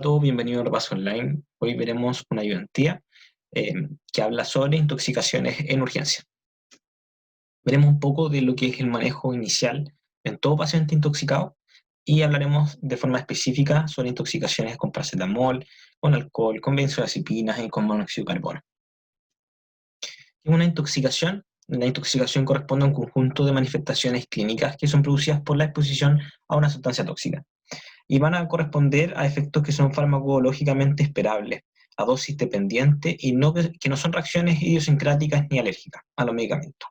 A todos, bienvenido a Repaso Online. Hoy veremos una ayudantía eh, que habla sobre intoxicaciones en urgencia. Veremos un poco de lo que es el manejo inicial en todo paciente intoxicado y hablaremos de forma específica sobre intoxicaciones con paracetamol, con alcohol, con benzodiazepinas y con monóxido de carbono. ¿Qué es una intoxicación? La intoxicación corresponde a un conjunto de manifestaciones clínicas que son producidas por la exposición a una sustancia tóxica y van a corresponder a efectos que son farmacológicamente esperables, a dosis dependiente y que no son reacciones idiosincráticas ni alérgicas a los medicamentos.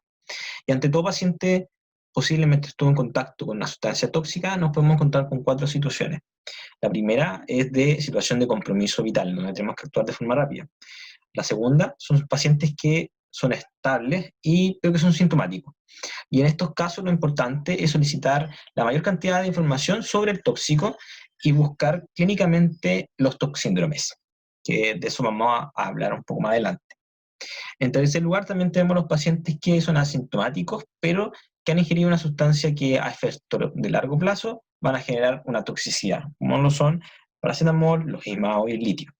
Y ante todo paciente posiblemente estuvo en contacto con una sustancia tóxica, nos podemos encontrar con 4 situaciones. La primera es de situación de compromiso vital, donde tenemos que actuar de forma rápida. La segunda son pacientes que son estables pero que son sintomáticos. Y en estos casos lo importante es solicitar la mayor cantidad de información sobre el tóxico y buscar clínicamente los toxíndromes, que de eso vamos a hablar un poco más adelante. En tercer lugar, también tenemos los pacientes que son asintomáticos, pero que han ingerido una sustancia que a efecto de largo plazo van a generar una toxicidad, como lo son paracetamol, los IMAO y el litio.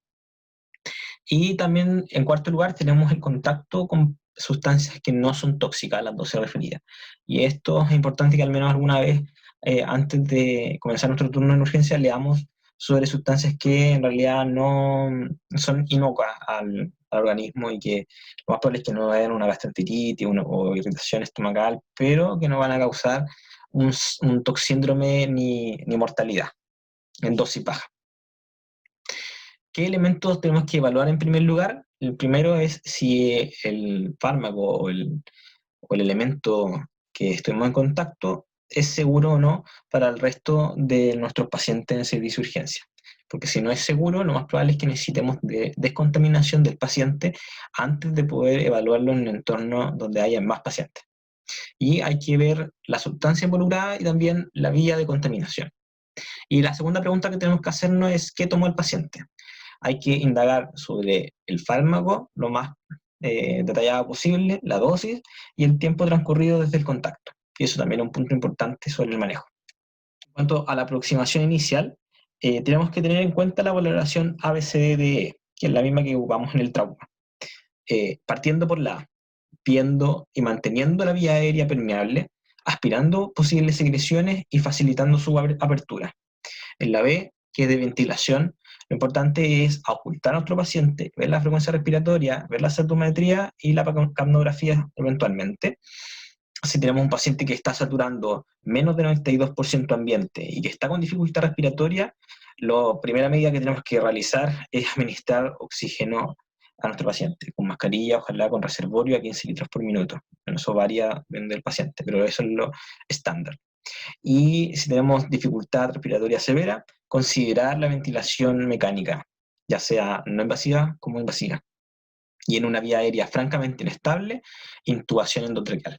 Y también, en cuarto lugar, tenemos el contacto con sustancias que no son tóxicas, las dosis referidas. Y esto es importante que al menos alguna vez, antes de comenzar nuestro turno en urgencia, leamos sobre sustancias que en realidad no son inocuas al organismo y que lo más probable es que no vayan una gastroenteritis o irritación estomacal, pero que no van a causar un toxíndrome ni mortalidad en dosis baja. ¿Qué elementos tenemos que evaluar en primer lugar? El primero es si el fármaco o el elemento que estemos en contacto es seguro o no para el resto de nuestros pacientes en servicio de urgencia. Porque si no es seguro, lo más probable es que necesitemos de descontaminación del paciente antes de poder evaluarlo en un entorno donde haya más pacientes. Y hay que ver la sustancia involucrada y también la vía de contaminación. Y la segunda pregunta que tenemos que hacernos es ¿qué tomó el paciente? Hay que indagar sobre el fármaco lo más detallado posible, la dosis y el tiempo transcurrido desde el contacto. Y eso también es un punto importante sobre el manejo. En cuanto a la aproximación inicial, tenemos que tener en cuenta la valoración ABCDE, que es la misma que ocupamos en el trauma. Partiendo por la A, viendo y manteniendo la vía aérea permeable, aspirando posibles secreciones y facilitando su apertura. En la B, que es de ventilación, lo importante es ocultar a nuestro paciente, ver la frecuencia respiratoria, ver la saturometría y la capnografía eventualmente. Si tenemos un paciente que está saturando menos de 92% ambiente y que está con dificultad respiratoria, la primera medida que tenemos que realizar es administrar oxígeno a nuestro paciente, con mascarilla, ojalá con reservorio a 15 litros por minuto. Bueno, eso varía del paciente, pero eso es lo estándar. Y si tenemos dificultad respiratoria severa, considerar la ventilación mecánica, ya sea no invasiva como invasiva. Y en una vía aérea francamente inestable, intubación endotraqueal.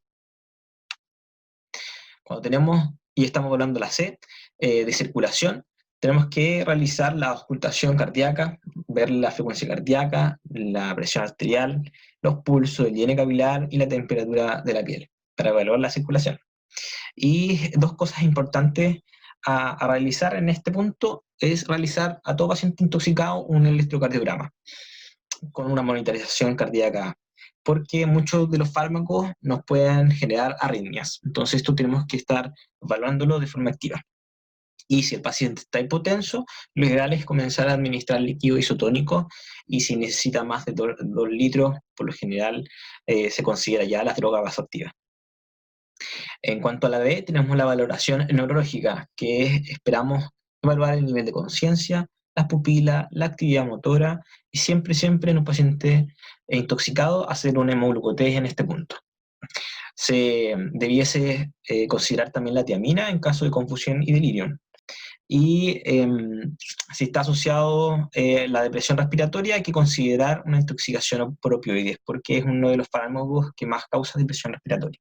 Cuando tenemos, y estamos hablando de la C, de circulación, tenemos que realizar la auscultación cardíaca, ver la frecuencia cardíaca, la presión arterial, los pulsos, el higiene capilar y la temperatura de la piel, para evaluar la circulación. Y dos cosas importantes a realizar en este punto es realizar a todo paciente intoxicado un electrocardiograma con una monitorización cardíaca, porque muchos de los fármacos nos pueden generar arritmias. Entonces esto tenemos que estar evaluándolo de forma activa. Y si el paciente está hipotenso, lo ideal es comenzar a administrar líquido isotónico y si necesita más de 2 litros, por lo general se considera ya la droga vasoactiva. En cuanto a la D, tenemos la valoración neurológica, que esperamos evaluar el nivel de conciencia, las pupilas, la actividad motora, y siempre en un paciente intoxicado hacer un hemoglucotest en este punto. Se debiese considerar también la tiamina en caso de confusión y delirio. Y si está asociado la depresión respiratoria, hay que considerar una intoxicación por opioides, porque es uno de los fármacos que más causa depresión respiratoria.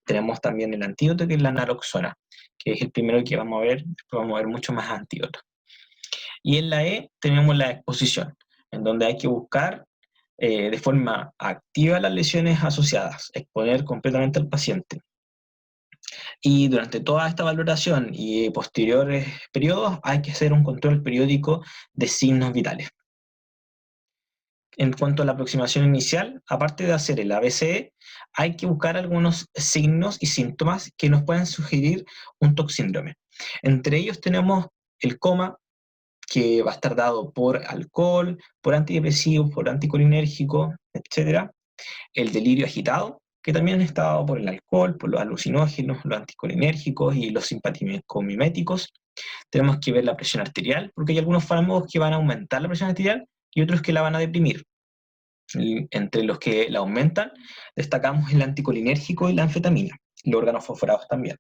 Tenemos también el antídoto, que es la naloxona, que es el primero que vamos a ver, después vamos a ver mucho más antídotos. Y en la E tenemos la exposición, en donde hay que buscar de forma activa las lesiones asociadas, exponer completamente al paciente. Y durante toda esta valoración y posteriores periodos hay que hacer un control periódico de signos vitales. En cuanto a la aproximación inicial, aparte de hacer el ABCE, hay que buscar algunos signos y síntomas que nos pueden sugerir un toxíndrome. Entre ellos tenemos el coma, que va a estar dado por alcohol, por antidepresivos, por anticolinérgicos, etc. El delirio agitado, que también está dado por el alcohol, por los alucinógenos, los anticolinérgicos y los simpaticomiméticos. Tenemos que ver la presión arterial, porque hay algunos fármacos que van a aumentar la presión arterial y otros que la van a deprimir. Entre los que la aumentan, destacamos el anticolinérgico y la anfetamina, los órganos fosforados también.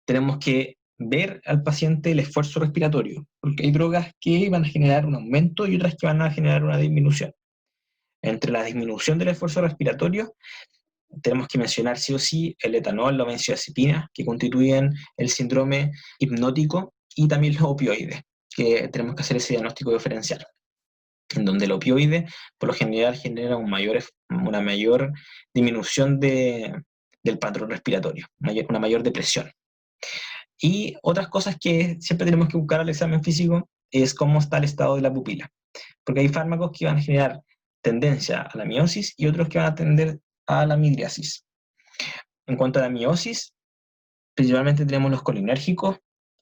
Tenemos que ver al paciente el esfuerzo respiratorio, porque hay drogas que van a generar un aumento y otras que van a generar una disminución. Entre la disminución del esfuerzo respiratorio, tenemos que mencionar sí o sí el etanol, la benzodiazepina, que constituyen el síndrome hipnótico, y también los opioides, que tenemos que hacer ese diagnóstico diferencial, en donde el opioide por lo general genera una mayor disminución del patrón respiratorio, una mayor depresión. Y otras cosas que siempre tenemos que buscar al examen físico es cómo está el estado de la pupila, porque hay fármacos que van a generar tendencia a la miosis y otros que van a tender a la midriasis. En cuanto a la miosis, principalmente tenemos los colinérgicos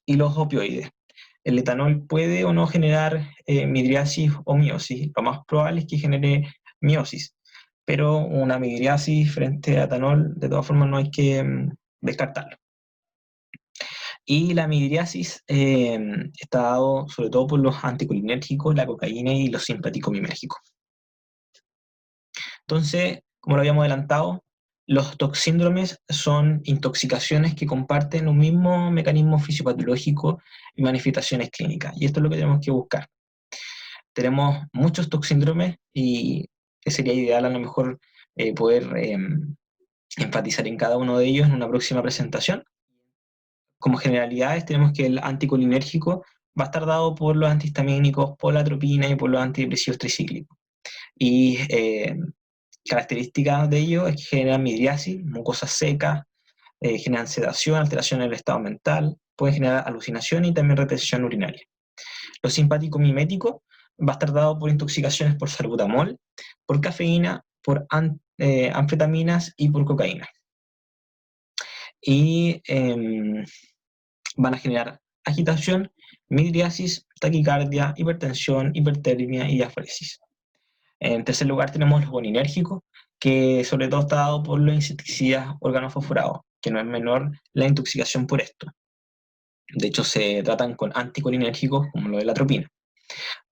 y los opioides. El etanol puede o no generar midriasis o miosis. Lo más probable es que genere miosis, pero una midriasis frente a etanol, de todas formas, no hay que descartarlo. Y la midriasis está dado sobre todo por los anticolinérgicos, la cocaína y los simpaticomimérgicos. Entonces, como lo habíamos adelantado, los toxíndromes son intoxicaciones que comparten un mismo mecanismo fisiopatológico y manifestaciones clínicas. Y esto es lo que tenemos que buscar. Tenemos muchos toxíndromes y sería ideal a lo mejor poder enfatizar en cada uno de ellos en una próxima presentación. Como generalidades tenemos que el anticolinérgico va a estar dado por los antihistamínicos, por la atropina y por los antidepresivos tricíclicos. Y características de ello es que generan midriasis, mucosas secas, generan sedación, alteración en el estado mental, pueden generar alucinación y también retención urinaria. Lo simpático mimético va a estar dado por intoxicaciones por salbutamol, por cafeína, por anfetaminas y por cocaína. Y van a generar agitación, midriasis, taquicardia, hipertensión, hipertermia y diaforesis. En tercer lugar tenemos los colinérgicos, que sobre todo está dado por los insecticidas organofosforados, que no es menor la intoxicación por esto. De hecho, se tratan con anticolinérgicos como lo de la atropina.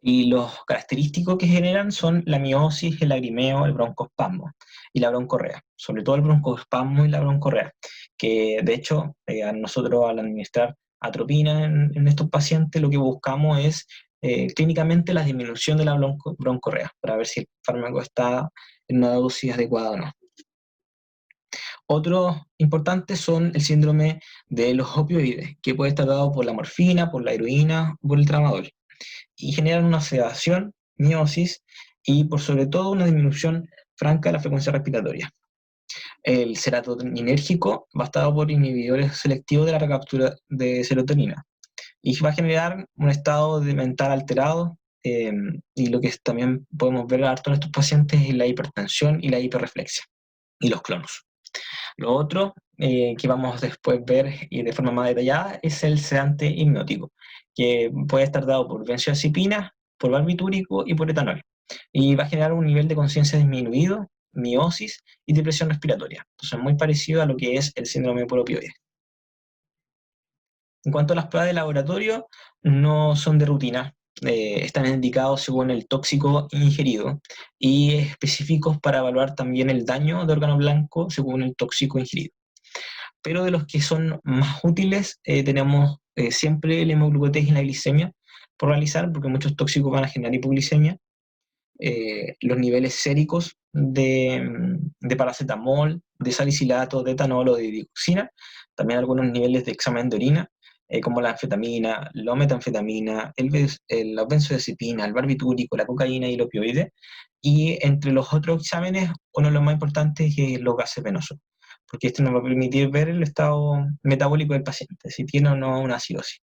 Y los característicos que generan son la miosis, el lagrimeo, el broncoespasmo y la broncorrea. Sobre todo el broncoespasmo y la broncorrea, que de hecho nosotros al administrar atropina en estos pacientes lo que buscamos es clínicamente la disminución de la broncorrea, para ver si el fármaco está en una dosis adecuada o no. Otros importantes son el síndrome de los opioides, que puede estar dado por la morfina, por la heroína o por el tramadol, y generan una sedación, miosis y por sobre todo una disminución franca de la frecuencia respiratoria. El serotoninérgico va a estar dado por inhibidores selectivos de la recaptura de serotonina y va a generar un estado de mental alterado, y lo que también podemos ver harto en estos pacientes es la hipertensión y la hiperreflexia y los clonos. Lo otro que vamos después a ver y de forma más detallada es el sedante hipnótico, que puede estar dado por benzodiazepinas, por barbitúrico y por etanol. Y va a generar un nivel de conciencia disminuido, miosis y depresión respiratoria. Entonces, muy parecido a lo que es el síndrome por opioides. En cuanto a las pruebas de laboratorio, no son de rutina, están indicados según el tóxico ingerido y específicos para evaluar también el daño de órgano blanco según el tóxico ingerido. Pero de los que son más útiles tenemos siempre el hemoglucotés y la glicemia por realizar, porque muchos tóxicos van a generar hipoglicemia, los niveles séricos de paracetamol, de salicilato, de etanol o de digoxina, también algunos niveles de examen de orina, como la anfetamina, la metanfetamina, la benzodiazepina, el barbitúrico, la cocaína y el opioide. Y entre los otros exámenes, uno de los más importantes es los gases venosos, porque esto nos va a permitir ver el estado metabólico del paciente, si tiene o no una acidosis.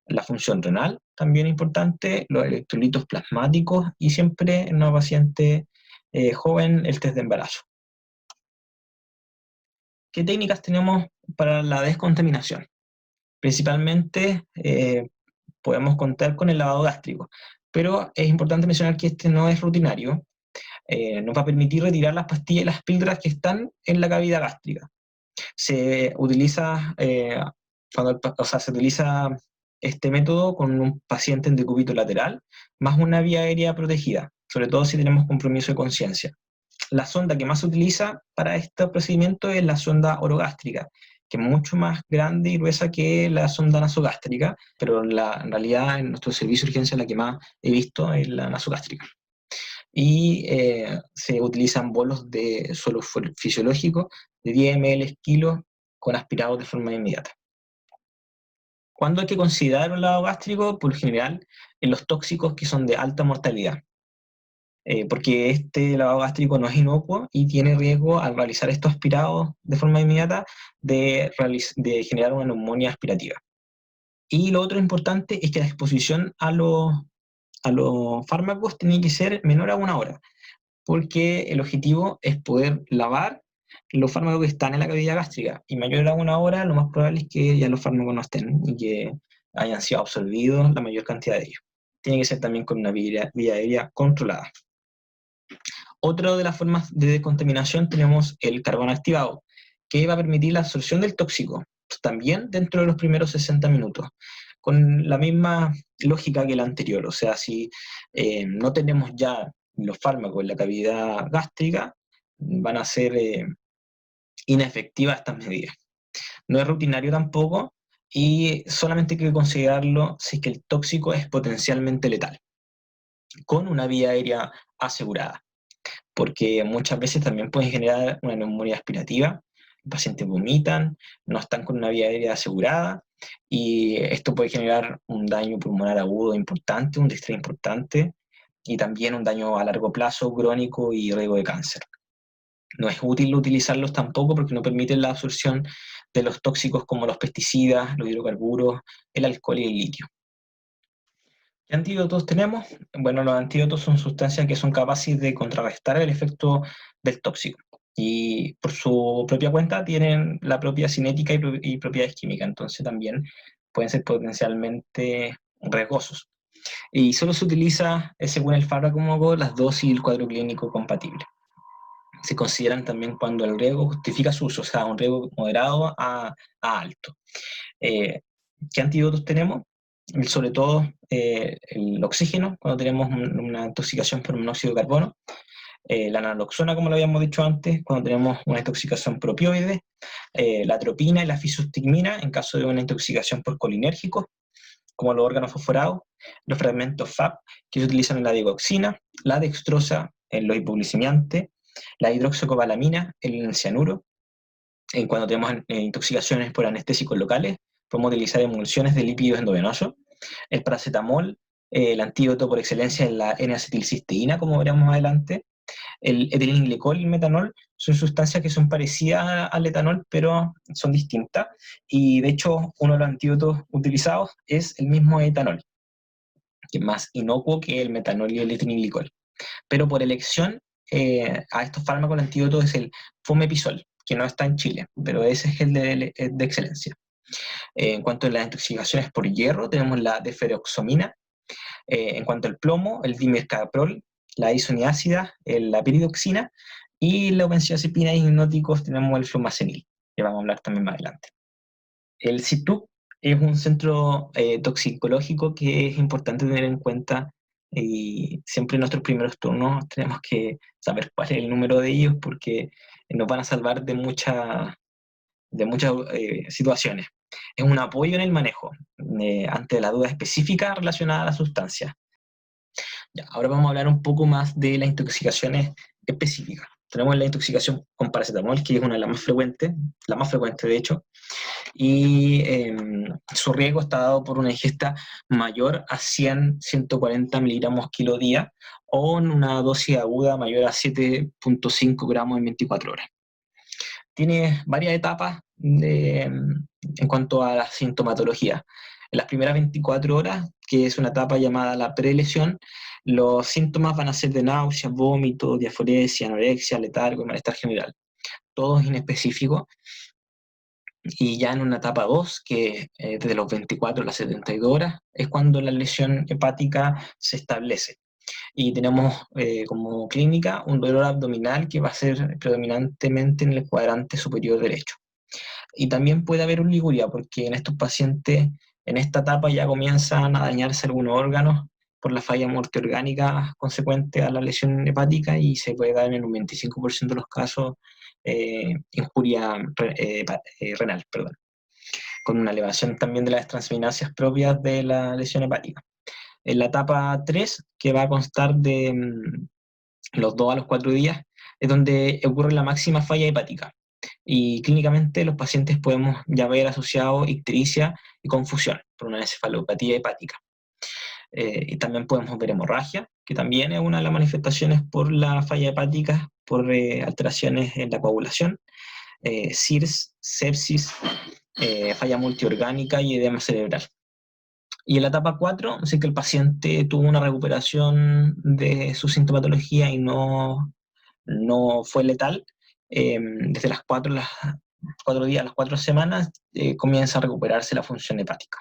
La función renal, también importante, los electrolitos plasmáticos y siempre en una paciente joven el test de embarazo. ¿Qué técnicas tenemos para la descontaminación? Principalmente podemos contar con el lavado gástrico, pero es importante mencionar que este no es rutinario. Nos va a permitir retirar las pastillas y las píldoras que están en la cavidad gástrica. Se utiliza, se utiliza este método con un paciente en decúbito lateral, más una vía aérea protegida, sobre todo si tenemos compromiso de conciencia. La sonda que más se utiliza para este procedimiento es la sonda orogástrica, que es mucho más grande y gruesa que la sonda nasogástrica, pero en realidad en nuestro servicio de urgencia la que más he visto es la nasogástrica. Y se utilizan bolos de suelo fisiológico de 10 ml kilos con aspirados de forma inmediata. ¿Cuándo hay que considerar un lavado gástrico? Por lo general, en los tóxicos que son de alta mortalidad, porque este lavado gástrico no es inocuo y tiene riesgo al realizar estos aspirados de forma inmediata de generar una neumonía aspirativa. Y lo otro importante es que la exposición a los fármacos tiene que ser menor a 1 hora, porque el objetivo es poder lavar los fármacos que están en la cavidad gástrica, y mayor a 1 hora lo más probable es que ya los fármacos no estén y que hayan sido absorbidos la mayor cantidad de ellos. Tiene que ser también con una vía aérea controlada. Otra de las formas de descontaminación tenemos el carbono activado, que va a permitir la absorción del tóxico, también dentro de los primeros 60 minutos, con la misma lógica que la anterior. O sea, si no tenemos ya los fármacos en la cavidad gástrica, van a ser inefectivas estas medidas. No es rutinario tampoco, y solamente hay que considerarlo si es que el tóxico es potencialmente letal, con una vía aérea asegurada, porque muchas veces también pueden generar una neumonía aspirativa. Los pacientes vomitan, no están con una vía aérea asegurada, y esto puede generar un daño pulmonar agudo importante, un distrés importante, y también un daño a largo plazo crónico y riesgo de cáncer. No es útil utilizarlos tampoco porque no permiten la absorción de los tóxicos como los pesticidas, los hidrocarburos, el alcohol y el litio. ¿Qué antídotos tenemos? Bueno, los antídotos son sustancias que son capaces de contrarrestar el efecto del tóxico, y por su propia cuenta tienen la propia cinética y propiedades químicas, entonces también pueden ser potencialmente riesgosos. Y solo se utiliza, según el fármaco, las dosis y el cuadro clínico compatible. Se consideran también cuando el riesgo justifica su uso, o sea, un riesgo moderado a alto. ¿Qué antídotos tenemos? Sobre todo el oxígeno, cuando tenemos una intoxicación por monóxido de carbono, la naloxona, como lo habíamos dicho antes, cuando tenemos una intoxicación por opioides, la atropina y la fisostigmina en caso de una intoxicación por colinérgicos, como los órganos fosforados, los fragmentos FAP que se utilizan en la digoxina, la dextrosa en los hipoglicemiantes, la hidroxicobalamina en el cianuro. Cuando tenemos intoxicaciones por anestésicos locales, podemos utilizar emulsiones de lípidos endovenosos. El paracetamol, el antídoto por excelencia es la N-acetilcisteína, como veremos más adelante. El etilenglicol y el metanol son sustancias que son parecidas al etanol, pero son distintas. Y de hecho, uno de los antídotos utilizados es el mismo etanol, que es más inocuo que el metanol y el etilenglicol. Pero por elección, a estos fármacos el antídoto es el fomepizol, que no está en Chile, pero ese es el de excelencia. En cuanto a las intoxicaciones por hierro, tenemos la deferoxamina. En cuanto al plomo, el dimercaprol, la isoniazida, la piridoxina, y la benzodiazepina y hipnóticos tenemos el flumazenil, que vamos a hablar también más adelante. El CITUC es un centro toxicológico que es importante tener en cuenta, y siempre en nuestros primeros turnos tenemos que saber cuál es el número de ellos, porque nos van a salvar de muchas situaciones. Es un apoyo en el manejo ante la duda específica relacionada a la sustancia. Ya, ahora vamos a hablar un poco más de las intoxicaciones específicas. Tenemos la intoxicación con paracetamol, que es una de las más frecuentes, la más frecuente de hecho, y su riesgo está dado por una ingesta mayor a 140 miligramos kilo día, o en una dosis aguda mayor a 7.5 gramos en 24 horas. tiene varias etapas en cuanto a la sintomatología. En las primeras 24 horas, que es una etapa llamada la prelesión, los síntomas van a ser de náusea, vómito, diaforesia, anorexia, letargo y malestar general, todos inespecíficos. Y ya en una etapa 2, que desde los 24 a las 72 horas, es cuando la lesión hepática se establece. Y tenemos como clínica un dolor abdominal que va a ser predominantemente en el cuadrante superior derecho. Y también puede haber oliguria, porque en estos pacientes, en esta etapa ya comienzan a dañarse algunos órganos por la falla multiorgánica consecuente a la lesión hepática y se puede dar en un 25% de los casos injuria renal, perdón, con una elevación también de las transaminasas propias de la lesión hepática. En la etapa 3, que va a constar de los 2 a los 4 días, es donde ocurre la máxima falla hepática. Y clínicamente los pacientes podemos ya ver asociado ictericia y confusión por una encefalopatía hepática. Y también podemos ver hemorragia, que también es una de las manifestaciones por la falla hepática, por alteraciones en la coagulación, CIRS, sepsis, falla multiorgánica y edema cerebral. Y en la etapa 4, si que el paciente tuvo una recuperación de su sintomatología y no fue letal, desde las 4 días a las 4 semanas comienza a recuperarse la función hepática.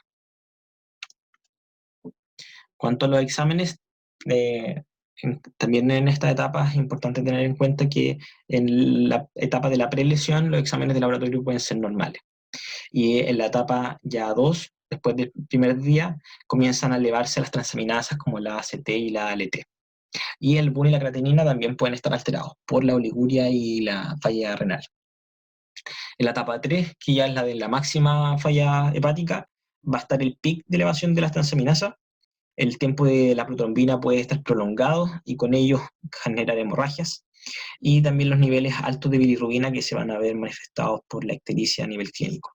Cuanto a los exámenes, también en esta etapa es importante tener en cuenta que en la etapa de la prelesión los exámenes de laboratorio pueden ser normales. Y en la etapa ya 2, después del primer día, comienzan a elevarse las transaminasas como la ACT y la ALT. Y el BUN y la creatinina también pueden estar alterados por la oliguria y la falla renal. En la etapa 3, que ya es la de la máxima falla hepática, va a estar el pic de elevación de las transaminasas. El tiempo de la protrombina puede estar prolongado y con ello generar hemorragias. Y también los niveles altos de bilirrubina que se van a ver manifestados por la ictericia a nivel clínico.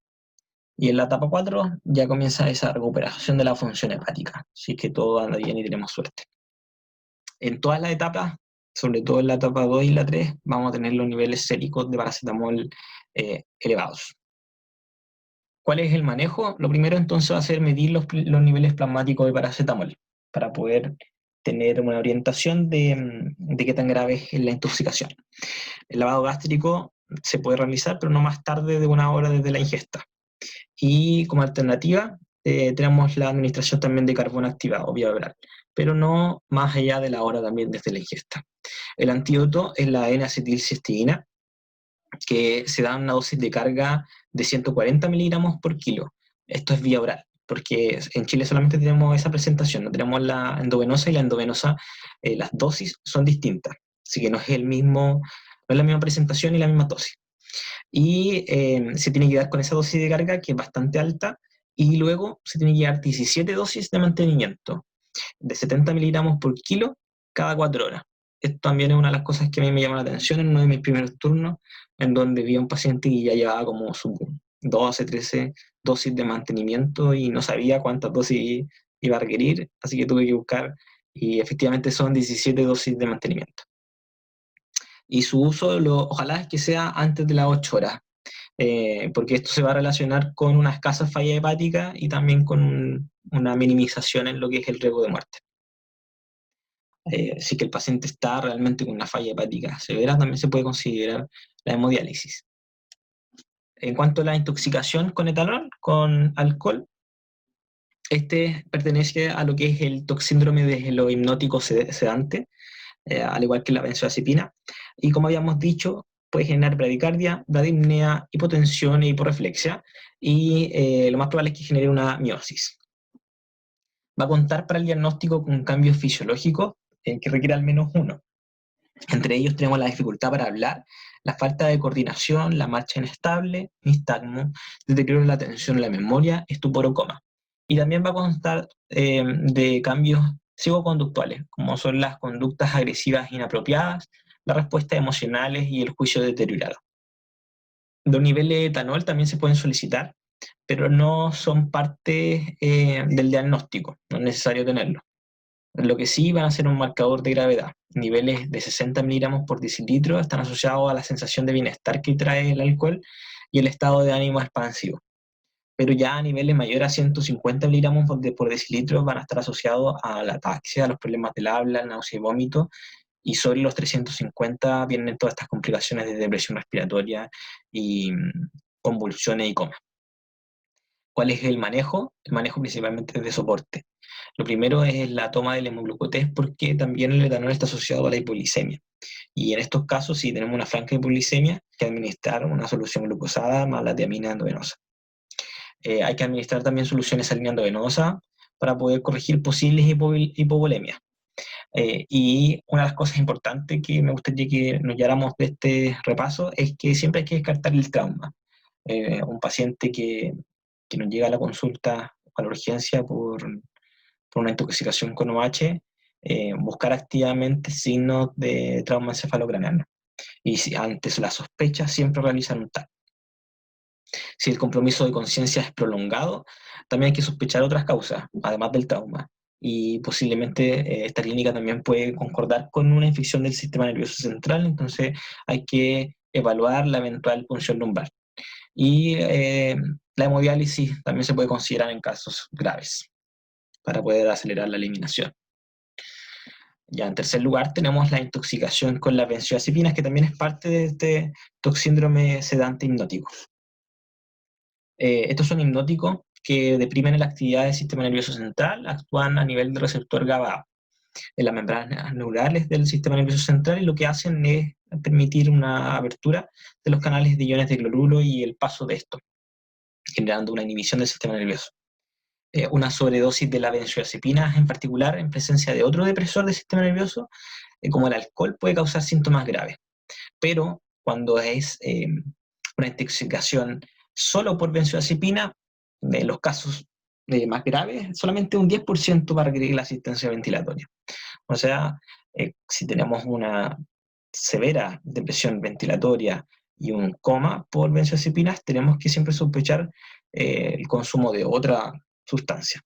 Y en la etapa 4 ya comienza esa recuperación de la función hepática, así que todo anda bien y tenemos suerte. En todas las etapas, sobre todo en la etapa 2 y la 3, vamos a tener los niveles séricos de paracetamol elevados. ¿Cuál es el manejo? Lo primero entonces va a ser medir los niveles plasmáticos de paracetamol para poder tener una orientación de qué tan grave es la intoxicación. El lavado gástrico se puede realizar, pero no más tarde de 1 hora desde la ingesta. Y como alternativa, tenemos la administración también de carbón activado, vía oral, pero no más allá de la hora también desde la ingesta. El antídoto es la N-acetilcisteína, que se da una dosis de carga de 140 miligramos por kilo. Esto es vía oral, porque en Chile solamente tenemos esa presentación, no tenemos la endovenosa, y la endovenosa, las dosis son distintas, así que no es no es la misma presentación y la misma dosis. Y se tiene que dar con esa dosis de carga, que es bastante alta, y luego se tiene que dar 17 dosis de mantenimiento, de 70 miligramos por kilo cada 4 horas. Esto también es una de las cosas que a mí me llamó la atención en uno de mis primeros turnos, en donde vi a un paciente que ya llevaba como sus 12, 13 dosis de mantenimiento y no sabía cuántas dosis iba a requerir, así que tuve que buscar, y efectivamente son 17 dosis de mantenimiento. Y su uso, ojalá es que sea antes de las 8 horas, porque esto se va a relacionar con una escasa falla hepática y también con una minimización en lo que es el riesgo de muerte. Si que el paciente está realmente con una falla hepática severa, también se puede considerar la hemodiálisis. En cuanto a la intoxicación con etanol, con alcohol, este pertenece a lo que es el síndrome de lo hipnótico sedante, al igual que la benzodiazepina, y como habíamos dicho, puede generar bradicardia, bradipnea, hipotensión e hiporreflexia, y lo más probable es que genere una miosis. Va a contar para el diagnóstico con cambios fisiológicos que requiere al menos uno. Entre ellos tenemos la dificultad para hablar, la falta de coordinación, la marcha inestable, nistagmo, deterioro de la atención, la memoria, estupor o coma. Y también va a constar de cambios psicoconductuales, como son las conductas agresivas inapropiadas, las respuestas emocionales y el juicio deteriorado. Los niveles de etanol también se pueden solicitar, pero no son parte del diagnóstico, no es necesario tenerlo. Lo que sí van a ser un marcador de gravedad. Niveles de 60 miligramos por decilitro están asociados a la sensación de bienestar que trae el alcohol y el estado de ánimo expansivo. Pero ya a niveles mayores a 150 miligramos por decilitro van a estar asociados a la ataxia, a los problemas del habla, náusea y vómito, y sobre los 350 vienen todas estas complicaciones de depresión respiratoria y convulsiones y coma. ¿Cuál es el manejo? El manejo principalmente es de soporte. Lo primero es la toma del hemoglucotés porque también el etanol está asociado a la hipoglicemia. Y en estos casos, si tenemos una franca hipoglicemia, hay que administrar una solución glucosada más la tiamina endovenosa. Hay que administrar también soluciones salina endovenosa para poder corregir posibles hipovolemias. Y una de las cosas importantes que me gustaría que nos lleváramos de este repaso es que siempre hay que descartar el trauma. Un paciente que nos llega a la consulta, a la urgencia por una intoxicación con OH, buscar activamente signos de trauma encefalocraneano. Y si antes la sospecha, siempre realizar un TAC. Si el compromiso de conciencia es prolongado, también hay que sospechar otras causas, además del trauma. Y posiblemente esta clínica también puede concordar con una infección del sistema nervioso central, entonces hay que evaluar la eventual punción lumbar. Y la hemodiálisis también se puede considerar en casos graves para poder acelerar la eliminación. Ya en tercer lugar tenemos la intoxicación con las benzodiazepinas, que también es parte de este toxíndrome sedante hipnótico. Estos son hipnóticos que deprimen la actividad del sistema nervioso central, actúan a nivel del receptor GABA en las membranas neurales del sistema nervioso central y lo que hacen es permitir una apertura de los canales de iones de cloruro y el paso de esto, generando una inhibición del sistema nervioso. Una sobredosis de la benzodiazepina, en particular en presencia de otro depresor del sistema nervioso, como el alcohol, puede causar síntomas graves. Pero cuando es una intoxicación solo por benzodiazepina, en los casos más graves, solamente un 10% va a requerir la asistencia ventilatoria. O sea, si tenemos una severa depresión ventilatoria y un coma por benzodiazepinas, tenemos que siempre sospechar el consumo de otra sustancia.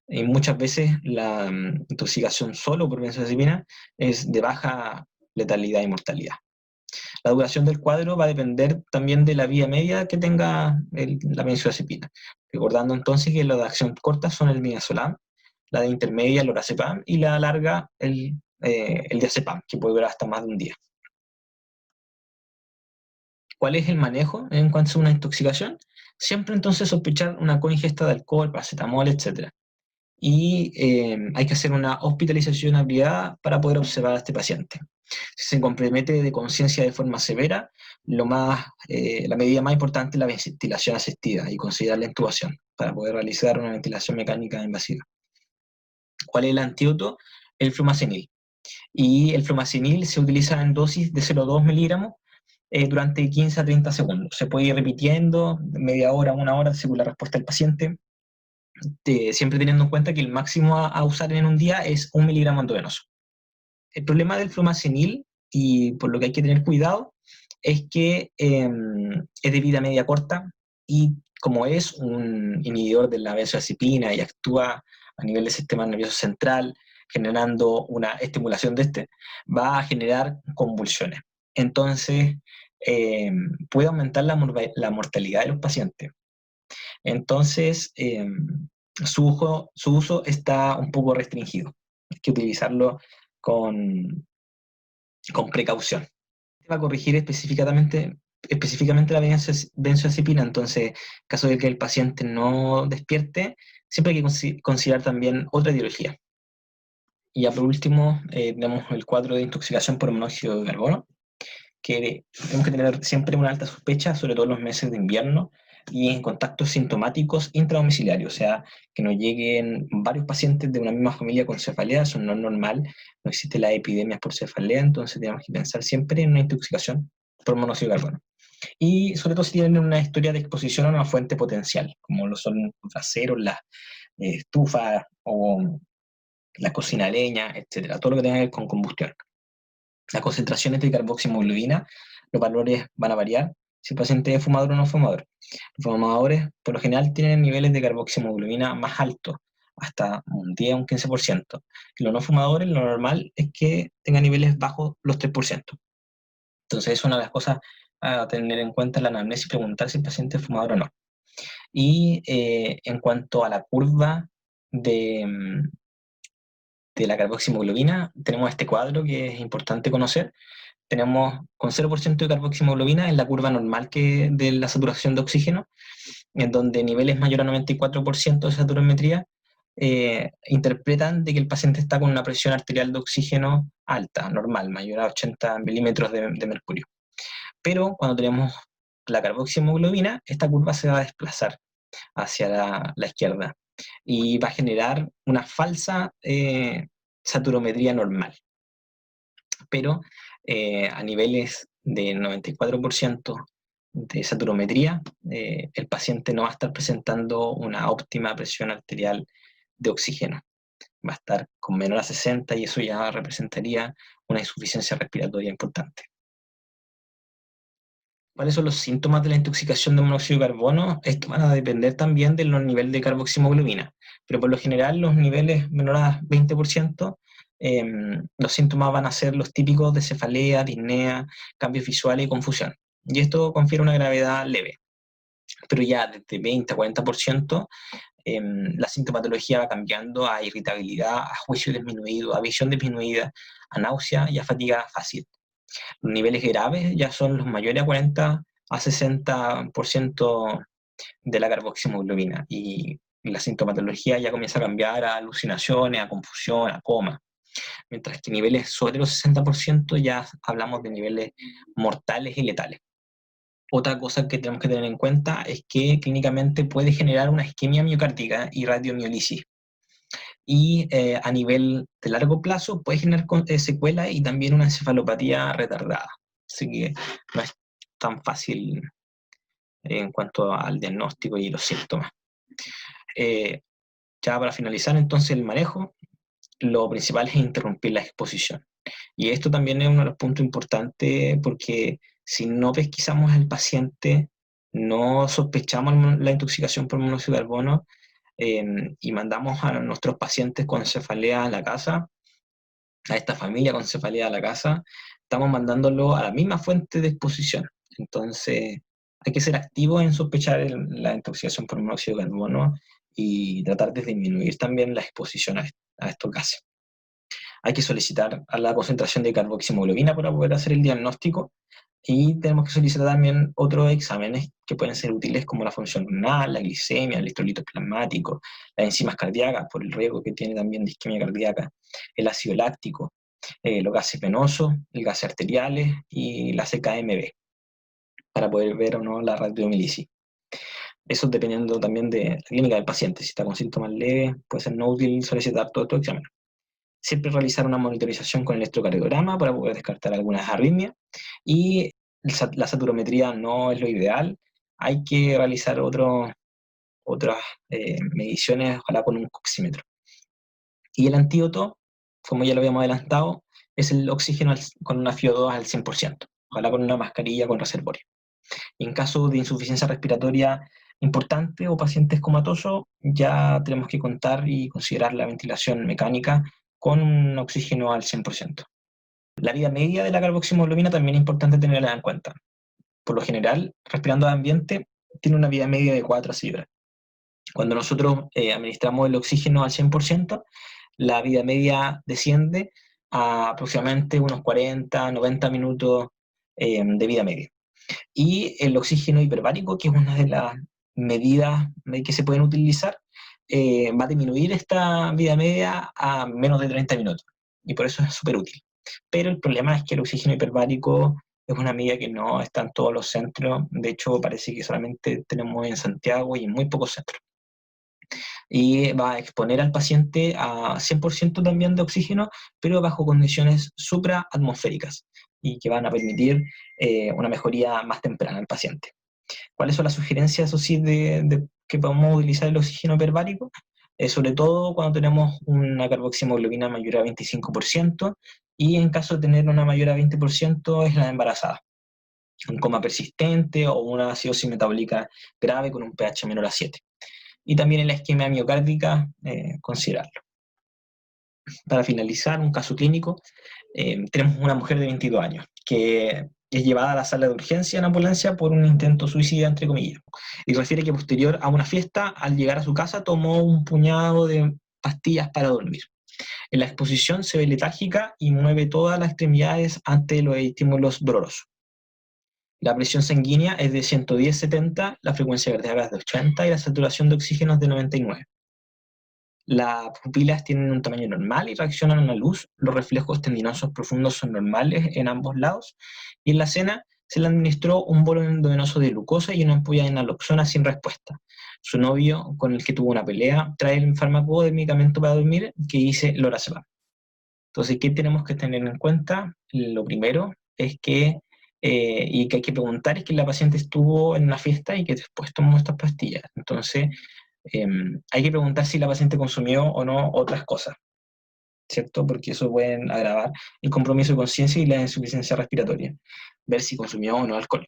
Y muchas veces la intoxicación solo por benzodiazepina es de baja letalidad y mortalidad. La duración del cuadro va a depender también de la vía media que tenga la benzodiazepina. Recordando entonces que las de acción corta son el midazolam, la de intermedia el lorazepam y la larga el diazepam, que puede durar hasta más de un día. ¿Cuál es el manejo en cuanto a una intoxicación? Siempre entonces sospechar una coingesta de alcohol, paracetamol, etc. Y hay que hacer una hospitalización abrigada para poder observar a este paciente. Si se compromete de conciencia de forma severa, la medida más importante es la ventilación asistida y considerar la intubación para poder realizar una ventilación mecánica invasiva. ¿Cuál es el antídoto? El flumacenil. Y el flumacenil se utiliza en dosis de 0,2 miligramos durante 15 a 30 segundos. Se puede ir repitiendo media hora, una hora, según la respuesta del paciente, siempre teniendo en cuenta que el máximo a usar en un día es 1 miligramo endovenoso. El problema del flumacenil, y por lo que hay que tener cuidado, es que es de vida media corta y como es un inhibidor de la benzodiazepina y actúa a nivel del sistema nervioso central, generando una estimulación de este, va a generar convulsiones. Entonces, puede aumentar la mortalidad de los pacientes. Entonces, su uso está un poco restringido. Hay que utilizarlo con precaución. Va a corregir específicamente la benzodiazepina, entonces, en caso de que el paciente no despierte, siempre hay que considerar también otra etiología. Y ya por último, tenemos el cuadro de intoxicación por monóxido de carbono, que tenemos que tener siempre una alta sospecha, sobre todo en los meses de invierno, y en contactos sintomáticos intradomiciliarios, o sea, que nos lleguen varios pacientes de una misma familia con cefalea, eso no es normal, no existe la epidemia por cefalea, entonces tenemos que pensar siempre en una intoxicación por monóxido de carbono. Y sobre todo si tienen una historia de exposición a una fuente potencial, como lo son los traseros, las estufas o la cocina a leña, etcétera, todo lo que tenga que ver con combustión. Las concentraciones de carboxiemoglobina, los valores van a variar si el paciente es fumador o no fumador. Los fumadores, por lo general, tienen niveles de carboxiemoglobina más altos hasta un 10 o un 15%. Y los no fumadores, lo normal es que tengan niveles bajos los 3%. Entonces es una de las cosas a tener en cuenta en la anamnesis, preguntar si el paciente es fumador o no. Y en cuanto a la curva de la carboxihemoglobina, tenemos este cuadro que es importante conocer. Tenemos con 0% de carboxihemoglobina en la curva normal de la saturación de oxígeno, en donde niveles mayores a 94% de saturimetría interpretan de que el paciente está con una presión arterial de oxígeno alta, normal, mayor a 80 milímetros de mercurio. Pero cuando tenemos la carboxihemoglobina, esta curva se va a desplazar hacia la izquierda y va a generar una falsa saturometría normal. Pero a niveles de 94% de saturometría, el paciente no va a estar presentando una óptima presión arterial de oxígeno. Va a estar con menor a 60 y eso ya representaría una insuficiencia respiratoria importante. ¿Cuáles son los síntomas de la intoxicación de monóxido de carbono? Esto van a depender también del nivel de carboxihemoglobina, pero por lo general los niveles menores a 20%, los síntomas van a ser los típicos de cefalea, disnea, cambios visuales y confusión. Y esto confiere una gravedad leve. Pero ya desde 20 a 40%, la sintomatología va cambiando a irritabilidad, a juicio disminuido, a visión disminuida, a náusea y a fatiga fácil. Los niveles graves ya son los mayores a 40 a 60% de la carboxihemoglobina y la sintomatología ya comienza a cambiar a alucinaciones, a confusión, a coma. Mientras que niveles sobre los 60% ya hablamos de niveles mortales y letales. Otra cosa que tenemos que tener en cuenta es que clínicamente puede generar una isquemia miocárdica y radiomiolisis. Y a nivel de largo plazo puede generar secuelas y también una encefalopatía retardada. Así que no es tan fácil en cuanto al diagnóstico y los síntomas. Ya para finalizar entonces el manejo, lo principal es interrumpir la exposición. Y esto también es uno de los puntos importantes porque si no pesquisamos al paciente, no sospechamos la intoxicación por monóxido de carbono y mandamos a nuestros pacientes con cefalea a la casa, a esta familia con cefalea a la casa, estamos mandándolo a la misma fuente de exposición. Entonces, hay que ser activo en sospechar la intoxicación por monóxido de carbono y tratar de disminuir también la exposición a estos gases. Hay que solicitar a la concentración de carboxihemoglobina para poder hacer el diagnóstico y tenemos que solicitar también otros exámenes que pueden ser útiles como la función renal, la glicemia, el electrolito plasmático, las enzimas cardíacas por el riesgo que tiene también de isquemia cardíaca, el ácido láctico, los gases venosos, los gases arteriales y la CKMB para poder ver o no la radiomiolisis. Eso dependiendo también de la clínica del paciente. Si está con síntomas leves, puede ser no útil solicitar todo estos exámenes. Siempre realizar una monitorización con electrocardiograma para poder descartar algunas arritmias y la saturometría no es lo ideal. Hay que realizar otras mediciones, ojalá con un coxímetro. Y el antídoto, como ya lo habíamos adelantado, es el oxígeno con una FiO2 al 100%, ojalá con una mascarilla con reservorio. Y en caso de insuficiencia respiratoria importante o pacientes comatosos, ya tenemos que contar y considerar la ventilación mecánica con un oxígeno al 100%. La vida media de la carboxihemoglobina también es importante tenerla en cuenta. Por lo general, respirando de ambiente, tiene una vida media de 4 a 6 horas. Cuando nosotros administramos el oxígeno al 100%, la vida media desciende a aproximadamente unos 40, 90 minutos de vida media. Y el oxígeno hiperbárico, que es una de las medidas que se pueden utilizar, va a disminuir esta vida media a menos de 30 minutos. Y por eso es súper útil. Pero el problema es que el oxígeno hiperbárico es una medida que no está en todos los centros. De hecho, parece que solamente tenemos en Santiago y en muy pocos centros. Y va a exponer al paciente a 100% también de oxígeno, pero bajo condiciones supraatmosféricas y que van a permitir una mejoría más temprana al paciente. ¿Cuáles son las sugerencias, eso sí, de que podemos utilizar el oxígeno hiperbárico? Sobre todo cuando tenemos una carboxihemoglobina mayor a 25% y en caso de tener una mayor a 20% es la embarazada. Un coma persistente o una acidosis metabólica grave con un pH menor a 7. y también en la isquemia miocárdica, considerarlo. Para finalizar, un caso clínico, tenemos una mujer de 22 años que es llevada a la sala de urgencia en ambulancia por un intento suicida, entre comillas, y refiere que posterior a una fiesta, al llegar a su casa, tomó un puñado de pastillas para dormir. En la exposición se ve letárgica y mueve todas las extremidades ante los estímulos dolorosos. La presión sanguínea es de 110/70, la frecuencia cardíaca es de 80 y la saturación de oxígeno es de 99. Las pupilas tienen un tamaño normal y reaccionan a la luz. Los reflejos tendinosos profundos son normales en ambos lados. Y en la cena se le administró un bolo endovenoso de glucosa y una ampolla de naloxona sin respuesta. Su novio, con el que tuvo una pelea, trae el fármaco de medicamento para dormir que dice lorazepam. Entonces, ¿qué tenemos que tener en cuenta? Lo primero es que, y que hay que preguntar, es que la paciente estuvo en una fiesta y que después tomó estas pastillas. Entonces, hay que preguntar si la paciente consumió o no otras cosas, ¿cierto? Porque eso puede agravar el compromiso de conciencia y la insuficiencia respiratoria. Ver si consumió o no alcohol.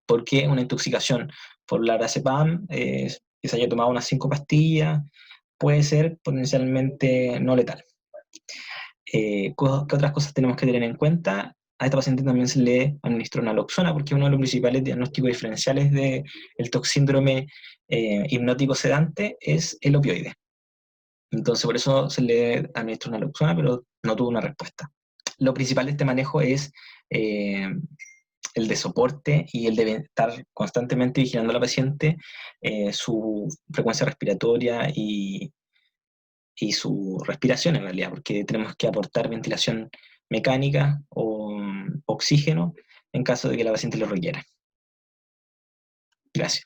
Porque una intoxicación por la lorazepam, que se haya tomado unas 5 pastillas, puede ser potencialmente no letal. ¿Qué otras cosas tenemos que tener en cuenta? A esta paciente también se le administró naloxona porque uno de los principales diagnósticos diferenciales del síndrome hipnótico sedante es el opioide. Entonces, por eso se le administró naloxona, pero no tuvo una respuesta. Lo principal de este manejo es el de soporte y el de estar constantemente vigilando a la paciente, su frecuencia respiratoria y su respiración en realidad, porque tenemos que aportar ventilación mecánica o oxígeno en caso de que la paciente lo requiera. Gracias.